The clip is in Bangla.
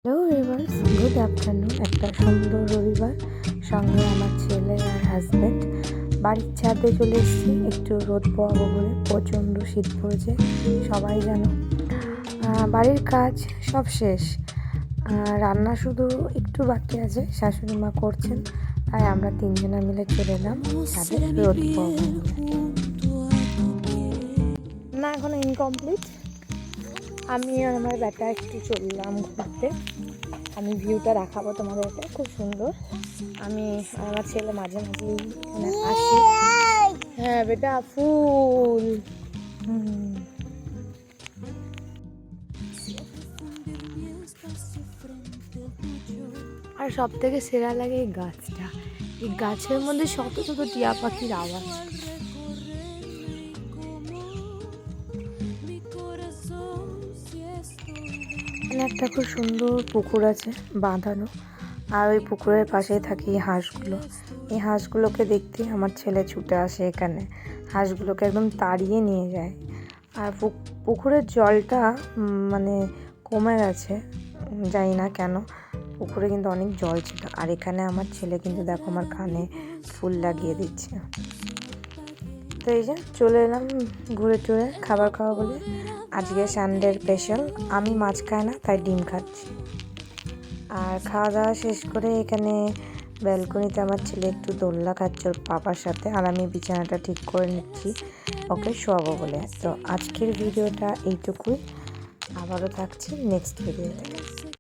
Hello everyone, good afternoon. একটা সুন্দর রবিবার, সঙ্গে আমার ছেলে আর হাজব্যান্ড বাড়ির ছাদে চলে এসেছি একটু রোদ পোয়াবো বলে। প্রচণ্ড শীত পড়েছে, সবাই জানো। বাড়ির কাজ সব শেষ, রান্না শুধু একটু বাকি আছে, শাশুড়ি মা করছেন। তাই আমরা তিনজনা মিলে চলে এলাম ছাদে রোদ পোয়াবো বলে। না, এখনো ইনকমপ্লিট। আমি আর আমার বেটা একটু চললাম ঘুরতে। আমি ভিউটা দেখাবো তোমাদেরকে, খুব সুন্দর। আমি আমার ছেলে মাঝে মাঝে এখানে আসি। হ্যাঁ বেটা, ফুল। আর সব থেকে সেরা লাগে এই গাছটা। এই গাছের মধ্যে শত শত টিয়া পাখির আওয়াজ। একটা খুব সুন্দর পুকুর আছে বাঁধানো, আর ওই পুকুরের পাশেই থাকে এই হাঁসগুলো। এই হাঁসগুলোকে দেখতে আমার ছেলে ছুটে আসে এখানে, হাঁসগুলোকে একদম তাড়িয়ে নিয়ে যায়। আর পুকুরের জলটা মানে কমে গেছে, জানি না কেন। পুকুরে কিন্তু অনেক জল ছিল। আর এখানে আমার ছেলে কিন্তু দেখো আমার কানে ফুল লাগিয়ে দিচ্ছে। তো এই যে চলে এলাম ঘুরে টুরে খাবার খাওয়া বলে। আজকে সানডের স্পেশাল, আমি মাছ খাই না তাই ডিম খাচ্ছি। আর খাওয়া দাওয়া শেষ করে এখানে ব্যালকনিতে আমার ছেলে একটু দোলনা খাচ্ছে ওর পাপার সাথে, আর আমি বিছানাটা ঠিক করে নিচ্ছি ওকে শোয়াবো বলে। তো আজকের ভিডিওটা এইটুকুই, আবারও থাকছি নেক্সট ভিডিওতে।